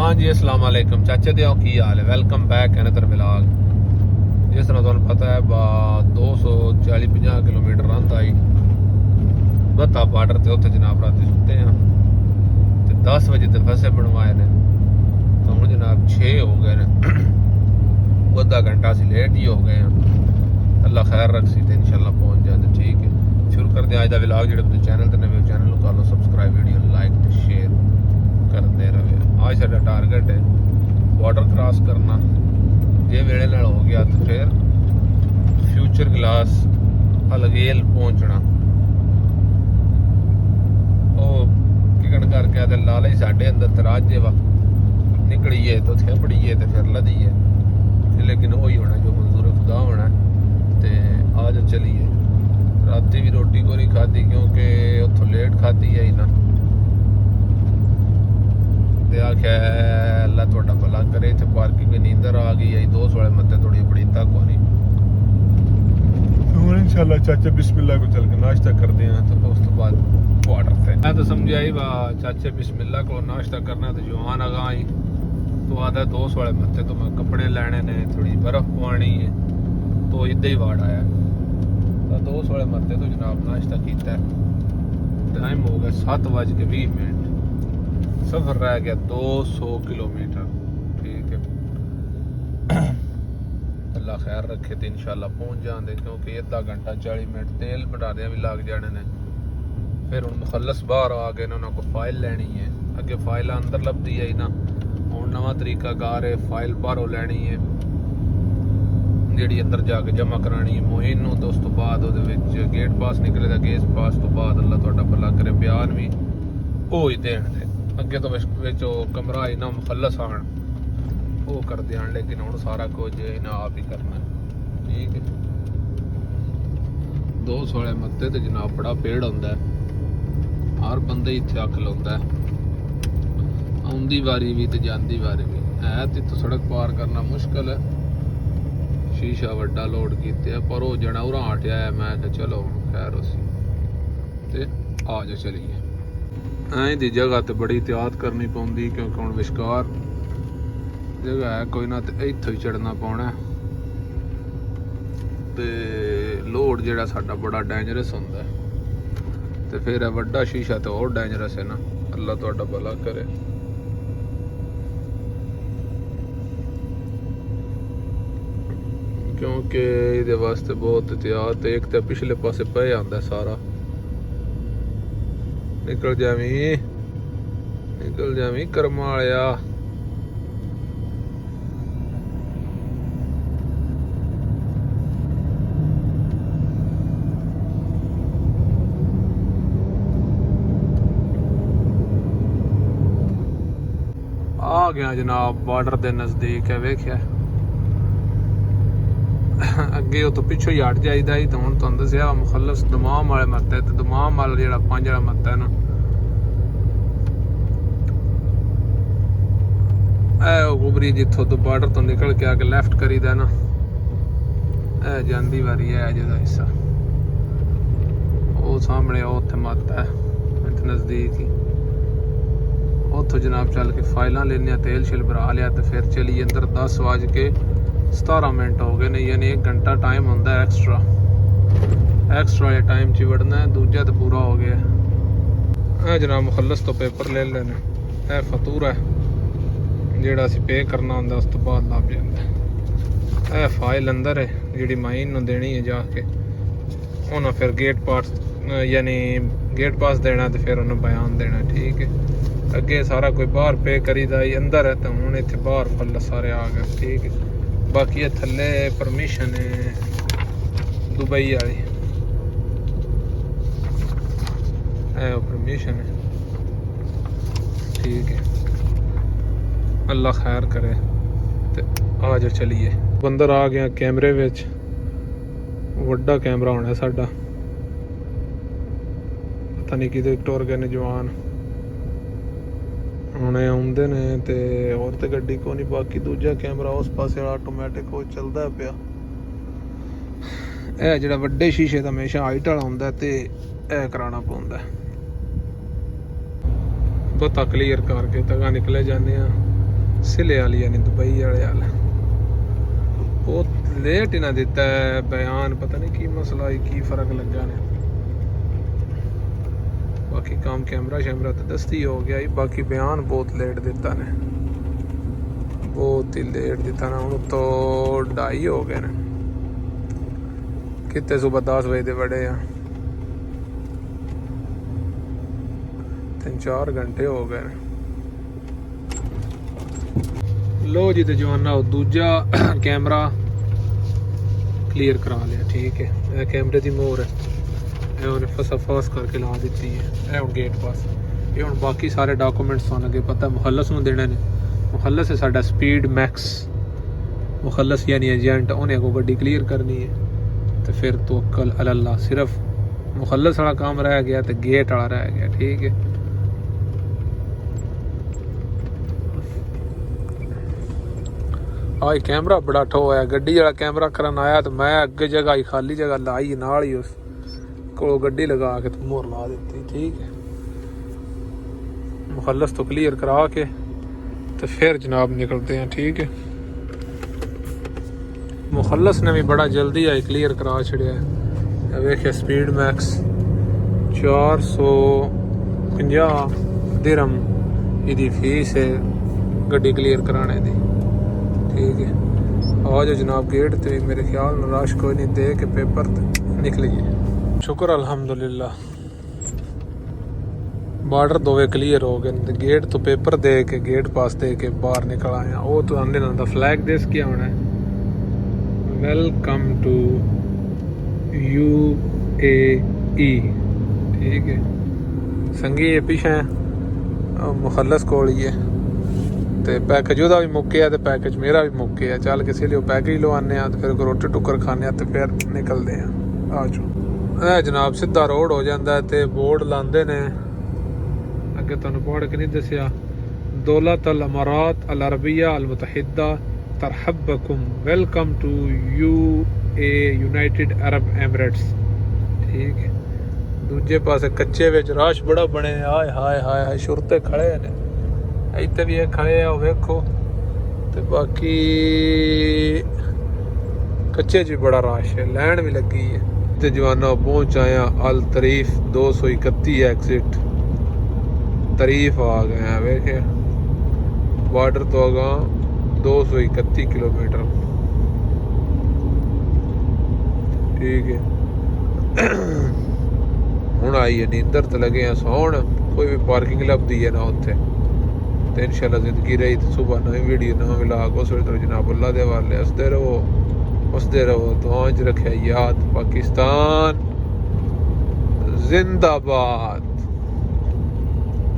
हाँ जी अस्सलाम वालेकुम चाचे दे की हाल है। Welcome back another vlog. जिस तरह तुहानू पता है 240-50 किलोमीटर रंध आई बत्ता बार्डर ते उत्थे जनाब राती सुते हैं ते 10 बजे ते फसे बनवाए ने तो हुण जनाब 6 हो गए ने आधा घंटा असीं लेट ही हो गए हैं। अल्लाह खैर रखसी ते इंशाल्लाह पहुंच जाते। ठीक है शुरू करते हैं अज दा व्लॉग। जिहड़े तुसीं चैनल ते नवे चैनल नूं कर लो सबसक्राइब, वीडियो लाइक ते शेयर करते रहे। आज साडा टारगेट है बॉर्डर क्रॉस करना। जे वेले नाल हो गया तो फिर फ्यूचर ग्लास अलगेल पहुंचना। टिकट करके आते लालच साडे अंदर तराज जेवा निकलीए तो थेपड़ीए तो फिर लदीए, लेकिन वही होना जो मंजूर खुदा होना। तो आज चलीए। राती भी रोटी को नहीं खाधी क्योंकि उतो लेट खाधी है ना। आख्या अल्लाह थोड़ा भला करे। इतने पार्किंग नींदर आ गई है। 2 सोले मत्ते थोड़ी बड़ी तक होनी। इंशाल्लाह चाचे बिस्मिल्लाह को चल के नाश्ता करते हैं तो उस तो बाद बॉर्डर से मैं तो समझा ही वाह चाचे बिस्मिल्लाह को नाश्ता करना तो जवान आगा आई तो आता 2 सोले मत्ते तो मैं कपड़े लेने ने, थोड़ी बर्फ पवानी है तो इदा ही वाड़ आया तो 2 सोले मत्ते तो जनाब नाश्ता किया। टाइम हो गया 7:20। सफर रह गया 200 किलोमीटर। ठीक है अल्लाह खैर रखे तो इंशाल्लाह पहुंच जाते क्योंकि आधा घंटा 40 मिनट तेल बढ़ाने भी लग जाने ने। फिर हम मुखलस बाहर आ गए उन्होंने को फाइल लैनी है। अगे फाइल अंदर लभदी है ना, हुण नवा तरीका कार है फाइल बाहरों लैनी है जिहड़ी अंदर जाके जमा करानी है मोइन नूं। तो उस तो बाद उहदे विच गेट पास निकलेगा। गेट पास तो बाद अल्लाह तुहाडा भला करे बयान भी हो ही देण दे। अगे तो विच कमरा ही ना मुखलस आन वो कर देन, लेकिन हुण सारा कुछ इन्हां आप ही करना है। ठीक है 2 सोले मत्ते तो जनाब बड़ा पेड़ हुंदा है। हर बंदे इत्थे अख लाउंदा है, आउंदी वारी भी ते जांदी वारी भी है। ते इत्थों सड़क पार करना मुश्किल है। शीशा वड्डा लोड कीते पर वो जना उरा हटिया है। मैं कहा चलो खैर उसी ते आ जा चलीए। ऐं दी जगह ते बड़ी एहतियात करनी पौंदी क्योंकि हुण विशकार जगह है कोई ना, तो इत्थों ही चढ़ना पौना। ते लोड जिहड़ा साडा बड़ा डेंजरस हुंदा है ते फिर वड्डा शीशा तो और डेंजरस है ना। अल्लाह तुहाडा भला करे। क्योंकि इहदे वास्ते बहुत एहतियात। एक तो पिछले पासे पे आंदा सारा। निकल जावी कर्मा वालिया। आ गया जनाब बॉर्डर के नजदीक है। वेख्या अगे तो पिछों ही हट जाइदा ही। तो हुण तुहानूं दस्सिया मुखलस दमाम वाले मत्ते ते दमाम वाला जिहड़ा 5 वाला मत्ता है ना उबरी जिथों तो बॉर्डर तो निकल के आके लैफ्ट करीदा ना ए जांदी वारी है जिहदा हिस्सा वो सामने उत्थे मत्त है इत्थे नजदीक ही। उत्थों जनाब चल के फाइलां लेने तेल शिल भरा लिया तो फिर चलिए अंदर। 10:17 हो गए ने, यानी 1 घंटा टाइम होंदा है एक्स्ट्रा वाले टाइम च वड़ना है। दूजा तो पूरा हो गया है। जनाब मुखलस तो पेपर ले लेने। यह फतूरा है जिहड़ा असीं पे करना होंदा उस तो बाद लभ जांदा। यह फाइल अंदर है जिहड़ी माइन नूं देनी है जाके। उन्हें फिर गेट पास यानी गेट पास देना तो फिर उन्हें बयान देना। ठीक है अगे सारा कोई बाहर पे करीदा ही अंदर है तो हुण इत्थे बाहर फल सारे आ गए। ठीक है बाकी ये थल्ले परमिशन है दुबई वाली है परमिशन है। ठीक है अल्लाह खैर करे ते आ जा चलीए। अंदर आ गया कैमरे विच वड्डा कैमरा होना साडा। पता नहीं कि टुर गए ने जवान हुणे आउंदे ने ते और ते गड्डी को नहीं। बाकी दूजा कैमरा उस पासे आटोमैटिक वो चलदा पिया। यह जिहड़ा वड्डे शीशे दा हमेशा हाइट वाला हुंदा ते यह कराना पौंदा है। बता क्लीयर करके तगा निकले जाने। सिले वाली यानी दुबई वाले हाल बहुत लेट इन्हें दिता है बयान, पता नहीं की मसला है की फर्क लगा ने। बाकी काम कैमरा शैमरा तो दस्ती हो गया ही, बाकी बयान बहुत लेट दिता ने, बहुत ही लेट दिता ना। हूँ तो 2:30 हो गए ने, कितने सुबह 10 बजे दे बड़े आ, 3-4 घंटे हो गए ने। लो जी तो जवाना दूजा कैमरा क्लियर करा लिया, ठीक है। कैमरे की मोहर है उन्हें फसा फस करके ला दी है, हम गेट पास। ये हम बाकी सारे डॉक्यूमेंट्स तो लगे पता मुखलस में देने ने। मुखलस है साडा स्पीड मैक्स, मुखलस यानी एजेंट, उन्हें को गड्डी क्लियर करनी है तो फिर तो कल अल्लाह सिर्फ मुखलस वाला काम रह गया तो गेट वाला रह गया, ठीक है। आज कैमरा बड़ा ठो है, गड्डी वाला कैमरा करन आया तो मैं अगे जगह ही खाली जगह लाई नाल ही उस को गड्डी लगा के तो मोहर ला दी, ठीक है। मुखलस तो क्लियर करा के तो फिर जनाब निकलते हैं, ठीक है। मुखलस ने भी बड़ा जल्दी आई क्लियर करा छड़िया है। वेखे स्पीड मैक्स 450 दिरहम इदी फीस है गड्डी क्लियर कराने दी, ठीक है। आज जनाब गेट ते मेरे ख्याल में रश कोई नहीं, दे के पेपर निकलिए, शुक्र अल्हम्दुलिल्लाह। बॉर्डर दोवे क्लियर हो गए, गेट तो पेपर दे के गेट पास दे के बाहर निकल आया। वो तो आंदे ना फ्लैग देस क्या होना है, वेलकम टू UAE, ठीक है। संगी ये पीछे मुखलस कोल ही है तो पैकेज वह भी मुक्के है तो पैकेज मेरा भी मुक्के है। चल किसी लिए पैकेज लवाने तो फिर रोटी टुकर खाने तो फिर निकलते हैं। आ जाओ जनाब, सीधा रोड हो जाता है तो बोर्ड लाते ने अगे तुहानू पढ़ के नहीं दसिया, दौलत अल अमारात अल अरबिया अल मुतहिदा तरहब्बकुम, welcome to UAE United Arab Emirates, ठीक है। दूजे पासे कच्चे विच रश बड़ा बने, हाय हाय हाय हाय शुरते खड़े ने, इतने भी खड़े आ वेखो तो बाकी कच्चे च भी बड़ा रश है, लैन भी लगी है। तो जवाना पहुंच आया अल तरीफ 231 एग्जिट तरीफ आ गए हैं, वेखे बॉर्डर तो आगा 231 किलोमीटर, ठीक है। हूँ आई है नींदर तो लगे हैं सौन, कोई भी पार्किंग लभदी है ना उत्थे तो इंशाल्लाह जिंदगी रही तो सुबह नई वीडियो नवा मिलाग उस वे जनाब अल्लाह दे वाले हंसते रहो तो आज रखे याद। पाकिस्तान जिंदाबाद।